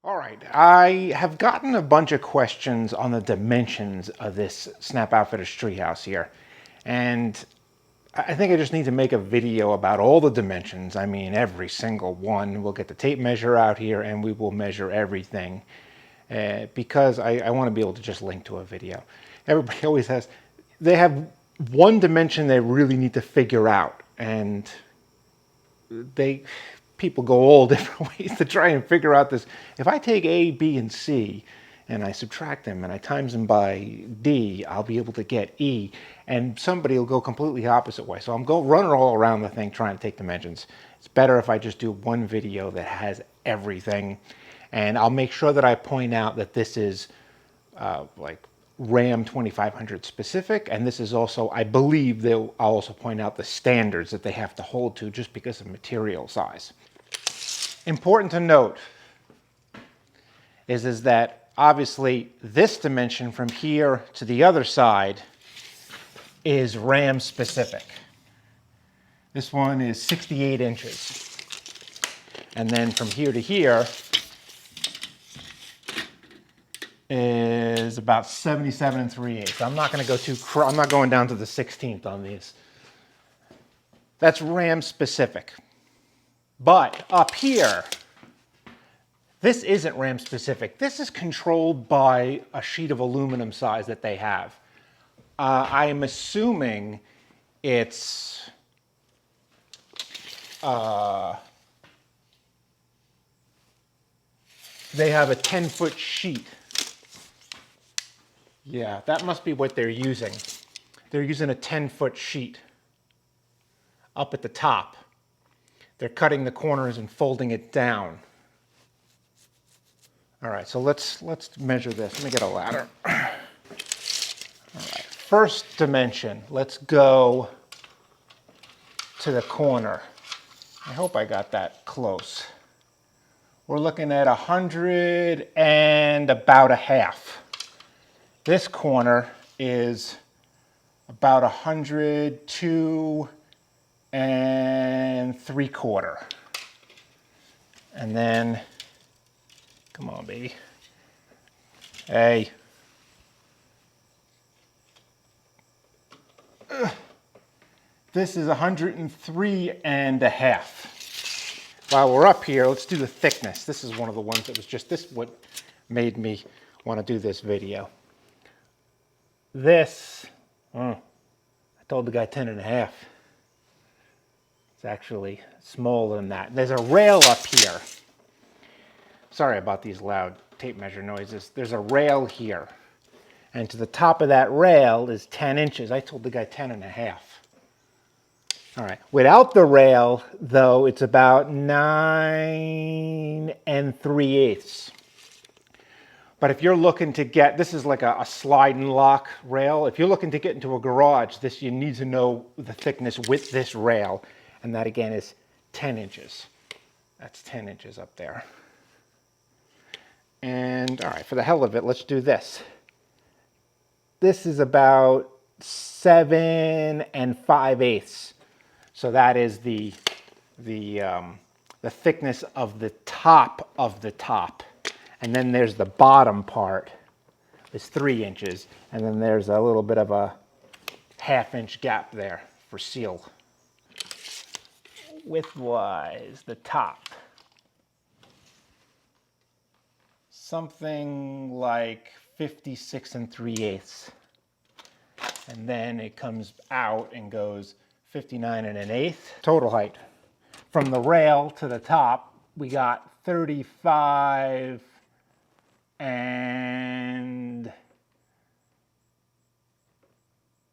All right, I have gotten a bunch of questions on the dimensions of this Snap Outfitters Treehouse here. And I think I just need to make a video about all the dimensions. I mean, every single one. We'll get the tape measure out here and we will measure everything. Because I want to be able to just link to a video. Everybody always has, they have one dimension they really need to figure out. And people go all different ways to try and figure out this. If I take A, B, and C, and I subtract them and I times them by D, I'll be able to get E, and somebody will go completely opposite way. So I'm running all around the thing trying to take dimensions. It's better if I just do one video that has everything, and I'll make sure that I point out that this is like Ram 2500 specific, and this is also, I believe I'll also point out the standards that they have to hold to just because of material size. Important to note is that obviously this dimension from here to the other side is Ram specific. This one is 68 inches. And then from here to here is about 77 3/8. I'm not going to go I'm not going down to the 16th on these. That's Ram specific. But up here, this isn't Ram specific. This is controlled by a sheet of aluminum size that they have. I am assuming it's they have a 10-foot sheet. Yeah, that must be what they're using. They're using a 10-foot sheet up at the top. They're cutting the corners and folding it down. All right, so let's measure this. Let me get a ladder. All right, first dimension. Let's go to the corner. I hope I got that close. We're looking at 100 and about a half. This corner is about 102 and 3/4. And then, come on, baby. Hey. This is 103 and a half. While we're up here, let's do the thickness. This is one of the ones that was just, this what made me want to do this video. This, I told the guy 10 and a half. It's actually smaller than that. There's a rail up here. Sorry about these loud tape measure noises. There's a rail here. And to the top of that rail is 10 inches. I told the guy 10 and a half. All right. Without the rail, though, it's about 9 and 3/8. But if you're looking to get, this is like a slide and lock rail. If you're looking to get into a garage, you need to know the thickness with this rail. And that again is 10 inches. That's 10 inches up there. And all right, for the hell of it, let's do this. This is about 7 and 5/8. So that is the thickness of the top of the top. And then there's the bottom part is 3 inches. And then there's a little bit of a 1/2 inch gap there for seal. Width-wise, the top. Something like 56 and 3/8. And then it comes out and goes 59 and an eighth. Total height. From the rail to the top, we got 35 and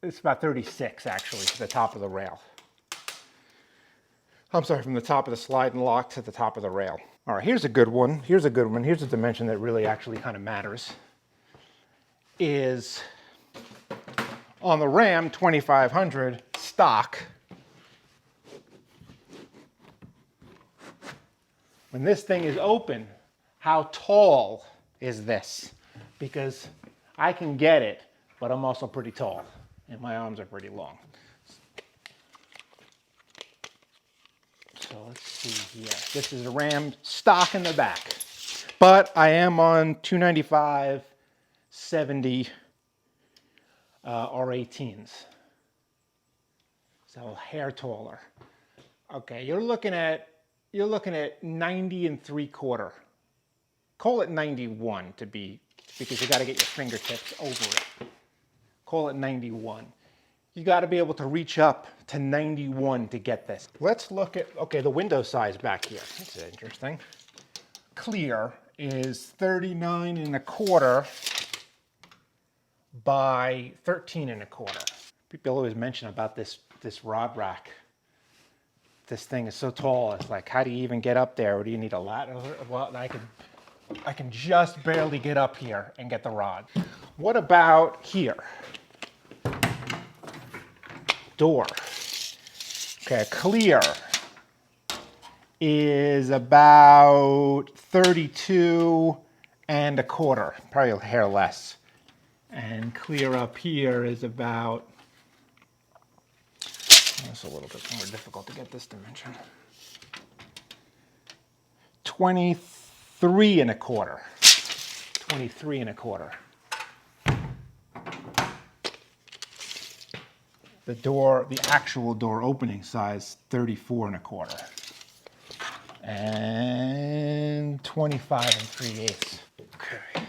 it's about 36 actually to the top of the rail. I'm sorry, from the top of the slide and lock to the top of the rail. All right, here's a good one. Here's a good one. Here's a dimension that really actually kind of matters. Is on the Ram 2500 stock, when this thing is open, how tall is this? Because I can get it, but I'm also pretty tall and my arms are pretty long. So let's see here. This is a Ram stock in the back. But I am on 295, 70 R18s. So a hair taller. Okay, you're looking at 90 and 3/4. Call it 91 to be, because you got to get your fingertips over it. Call it 91. You got to be able to reach up to 91 to get this. Let's look at, okay, the window size back here. That's interesting. Clear is 39 1/4 by 13 1/4. People always mention about this rod rack. This thing is so tall. It's like, how do you even get up there? Or do you need a ladder? Well, I can just barely get up here and get the rod. What about here? Door. Okay, clear is about 32 1/4, probably a hair less. And clear up here is about, it's a little bit more difficult to get this dimension. 23 1/4. 23 1/4. The door, the actual door opening size, 34 1/4. And 25 3/8. Okay.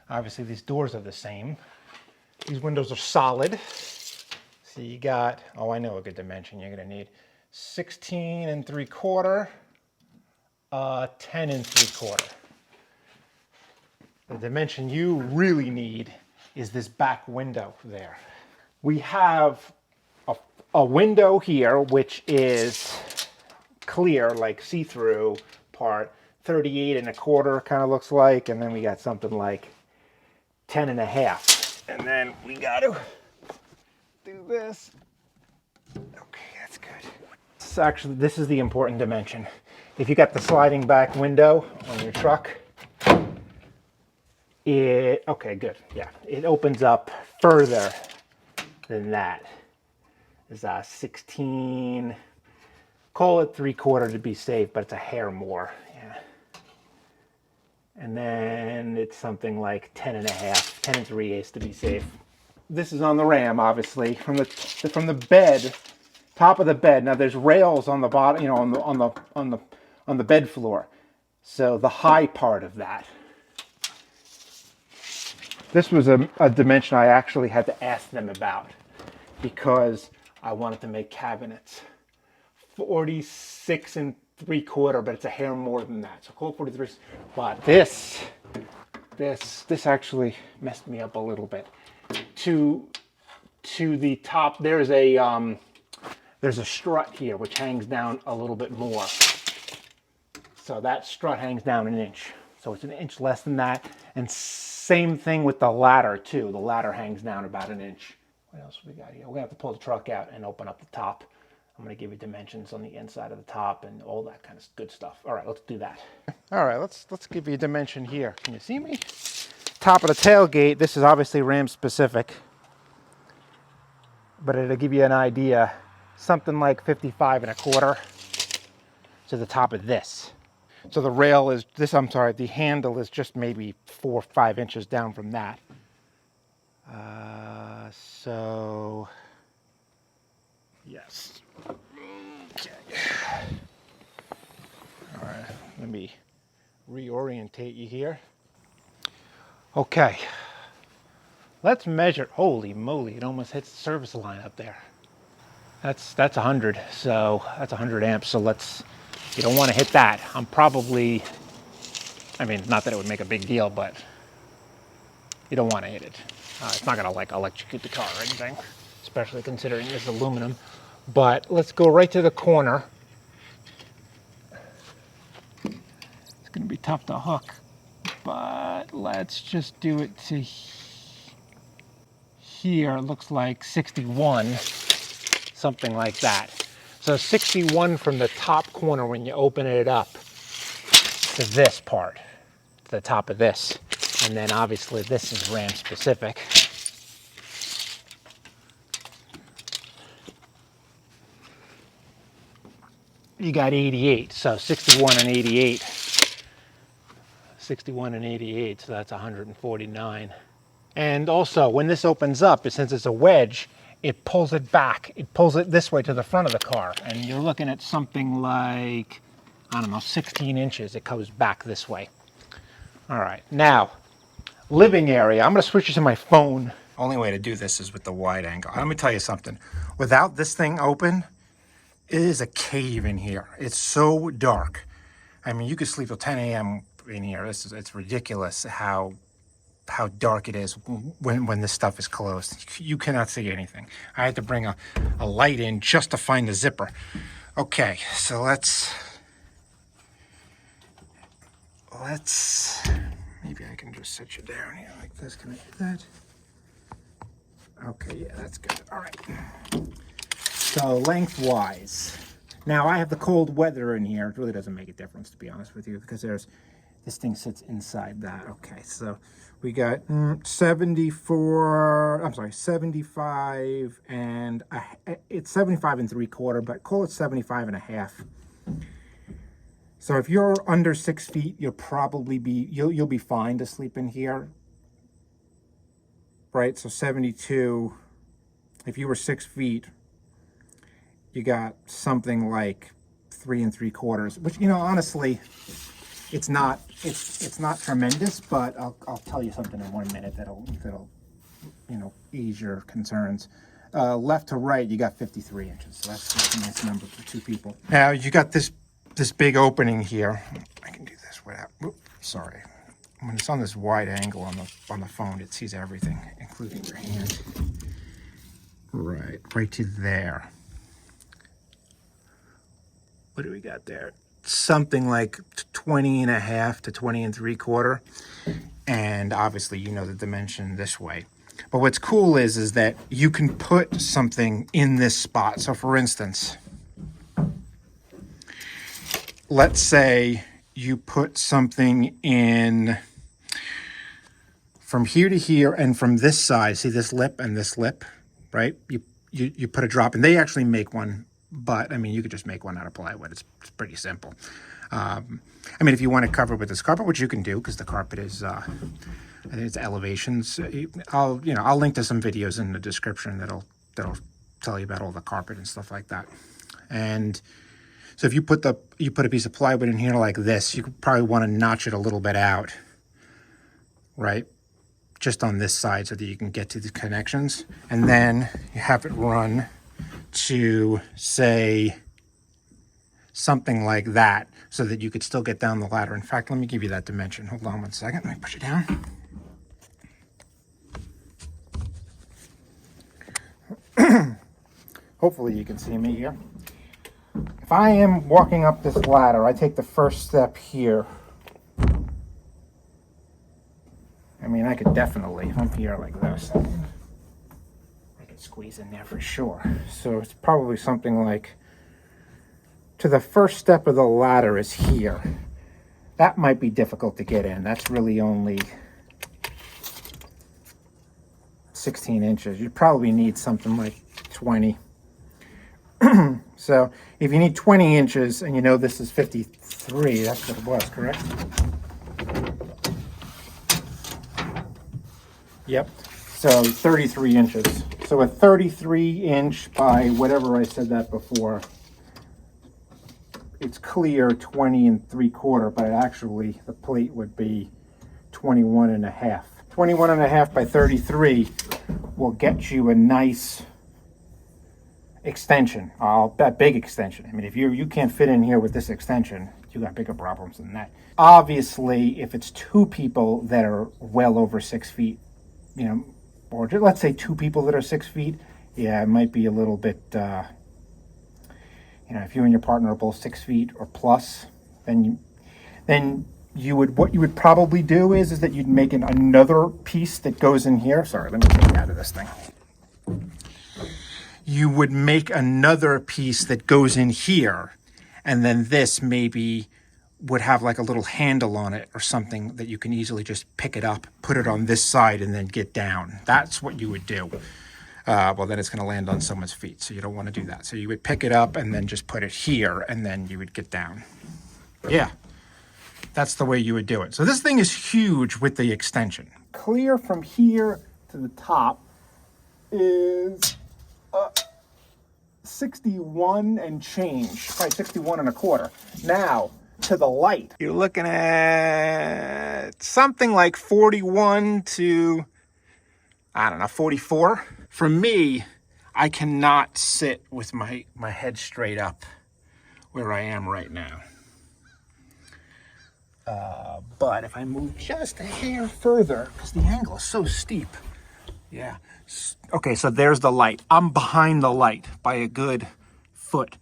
Obviously these doors are the same. These windows are solid. So you got, oh, I know a good dimension you're gonna need. 16 3/4, 10 3/4. The dimension you really need is this back window there. We have a window here, which is clear, like see-through part, 38 1/4 kind of looks like, and then we got something like 10 1/2. And then we got to do this. Okay, that's good. This is the important dimension. If you got the sliding back window on your truck, okay, good, yeah. It opens up further than that. It's 16, call it 3/4 to be safe, but it's a hair more, yeah. And then it's something like 10 1/2, 10 3/8 to be safe. This is on the Ram, obviously, from the bed, top of the bed. Now there's rails on the bottom, you know, on the bed floor. So the high part of that. This was a dimension I actually had to ask them about because I wanted to make cabinets. 46 3/4, but it's a hair more than that. So call it 43. But this actually messed me up a little bit. To the top, there's a strut here which hangs down a little bit more. So that strut hangs down 1 inch. So it's 1 inch less than that. And same thing with the ladder too. The ladder hangs down about 1 inch. What else we got here? We're gonna have to pull the truck out and open up the top. I'm gonna give you dimensions on the inside of the top and all that kind of good stuff. All right, let's do that. All right, let's give you a dimension here. Can you see me? Top of the tailgate. This is obviously Ram specific, but it'll give you an idea. Something like 55 1/4 to the top of this. So the rail is this. I'm sorry, the handle is just maybe 4 or 5 inches down from that. So yes. Okay. All right. Let me reorientate you here. Okay. Let's measure. Holy moly! It almost hits the service line up there. That's 100. So that's 100 amps. So you don't want to hit that. I'm probably, I mean, not that it would make a big deal, but you don't want to hit it. It's not going to like electrocute the car or anything, especially considering this is aluminum. But let's go right to the corner. It's going to be tough to hook, but let's just do it to here. It looks like 61, something like that. So 61 from the top corner when you open it up to this part, to the top of this. And then obviously this is Ram specific. You got 88, so 61 and 88. 61 and 88, so that's 149. And also, when this opens up, since it's a wedge, it pulls it back. It pulls it this way to the front of the car. And you're looking at something like, I don't know, 16 inches. It goes back this way. All right, now, living area. I'm gonna switch it to my phone. Only way to do this is with the wide angle. Let me tell you something. Without this thing open, it is a cave in here. It's so dark. I mean, you could sleep till 10 a.m. in here. It's ridiculous how dark it is when this stuff is closed. You cannot see anything. I had to bring a light in just to find the zipper. Okay, so let's maybe I can just set you down here like this. Can I do that? Okay, yeah, that's good. All right. So lengthwise. Now I have the cold weather in here. It really doesn't make a difference, to be honest with you, because this thing sits inside that. Okay, so we got 75 and it's 75 and 3/4, but call it 75 and a half. So if you're under 6 feet, you'll be fine to sleep in here, right? So 72. If you were 6 feet, you got something like 3 3/4, which, you know, honestly, it's not tremendous, but I'll tell you something in 1 minute that'll you know, ease your concerns. Left to right, you got 53 inches, so that's a nice number for 2 people. Now you got this big opening here. I can do this without. Oops, sorry. When it's on this wide angle on the phone, it sees everything, including your hand. Right to there. What do we got there? Something like 20 and a half to 20 and 3/4. And obviously, you know the dimension this way. But what's cool is that you can put something in this spot. So for instance, let's say you put something in from here to here, and from this side, see this lip and this lip, right? You put a drop, and they actually make one, but I mean, you could just make one out of plywood. It's pretty simple. I mean, if you want to cover it with this carpet, which you can do, because the carpet is, I think it's elevations. I'll link to some videos in the description that'll tell you about all the carpet and stuff like that. And so if you put a piece of plywood in here like this, you could probably want to notch it a little bit out, right? Just on this side so that you can get to the connections. And then you have it run to, say, something like that, so that you could still get down the ladder. In fact, let me give you that dimension. Hold on 1 second. Let me push it down. Hopefully you can see me here. If I am walking up this ladder, I take the first step here. I mean, I could definitely, if I'm here like this, I could squeeze in there for sure. So it's probably something like, to the first step of the ladder is here. That might be difficult to get in. That's really only 16 inches. You probably need something like 20. So if you need 20 inches and you know this is 53, that's what it was, correct? Yep. So 33 inches. So a 33 inch by whatever I said that before, it's clear 20 and 3/4, but actually the plate would be 21 and a half. 21 and a half by 33 will get you a nice extension, that big extension. I mean, if you can't fit in here with this extension, you got bigger problems than that. Obviously, if it's 2 people that are well over 6 feet, you know, or let's say 2 people that are 6 feet, yeah, it might be a little bit, you know, if you and your partner are both 6 feet or plus, then what you would probably do is that you'd make another piece that goes in here. Sorry, let me take you out of this thing. You would make another piece that goes in here, and then this maybe would have like a little handle on it or something that you can easily just pick it up, put it on this side, and then get down. That's what you would do. Well, then it's going to land on someone's feet, so you don't want to do that. So you would pick it up and then just put it here, and then you would get down. Yeah. that's the way you would do it. So this thing is huge with the extension. Clear from here to the top is 61 and change, probably 61 and a quarter. Now, to the light, you're looking at something like 41 to, I don't know, 44. For me, I cannot sit with my head straight up where I am right now. But if I move just a hair further, because the angle is so steep. Yeah. Okay, so there's the light. I'm behind the light by a good foot.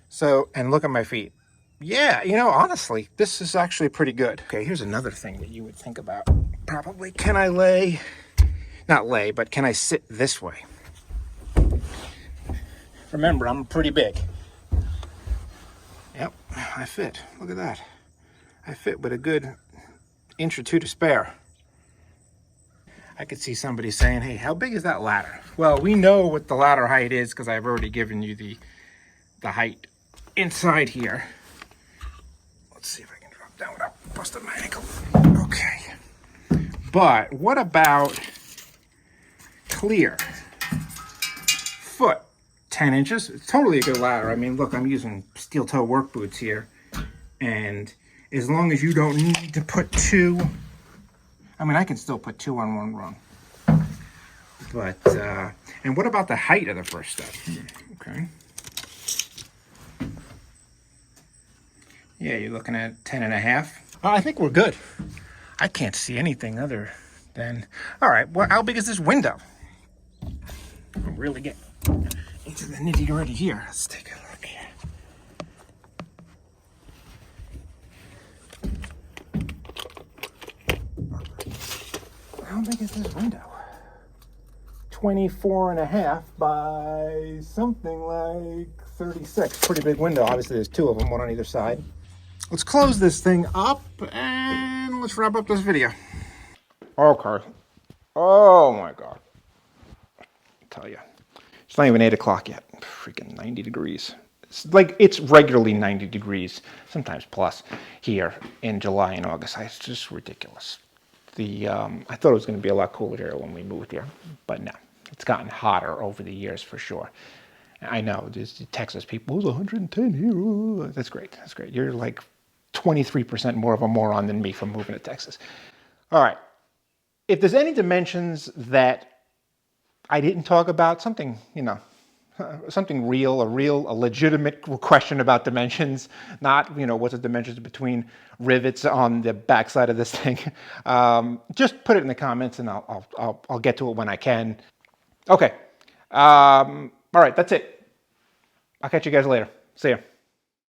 So, and look at my feet. Yeah, you know, honestly, this is actually pretty good. Okay, here's another thing that you would think about. Probably, can I lay, not lay, but can I sit this way? Remember, I'm pretty big. Yep, I fit. Look at that. I fit with a good inch or two to spare. I could see somebody saying, hey, how big is that ladder? Well, we know what the ladder height is because I've already given you the height inside here. Let's see if I can drop down without busting my ankle. Okay. But what about clear? Foot, 10 inches. It's totally a good ladder. I mean, look, I'm using steel toe work boots here. And as long as you don't need to put two, I mean, I can still put two on one rung. But, and what about the height of the first step? Okay. Yeah, you're looking at 10 and a half. Oh, I think we're good. I can't see anything other than, all right, well, how big is this window? We'll really get into the nitty-gritty here. Let's take a look here. How big is this window? 24 and a half by something like 36. Pretty big window. Obviously, there's two of them, one on either side. Let's close this thing up and let's wrap up this video. Okay. Oh my God. I tell you, it's not even 8 o'clock yet. Freaking 90 degrees. It's regularly 90 degrees, sometimes plus, here in July and August. It's just ridiculous. I thought it was going to be a lot cooler here when we moved here, but no, it's gotten hotter over the years for sure. I know there's Texas people, it's 110 here. That's great. That's great. You're like 23% more of a moron than me for moving to Texas. All right. If there's any dimensions that I didn't talk about, something, you know, something real, a legitimate question about dimensions, not, you know, what's the dimensions between rivets on the backside of this thing. Just put it in the comments and I'll get to it when I can. Okay. All right, that's it. I'll catch you guys later. See ya.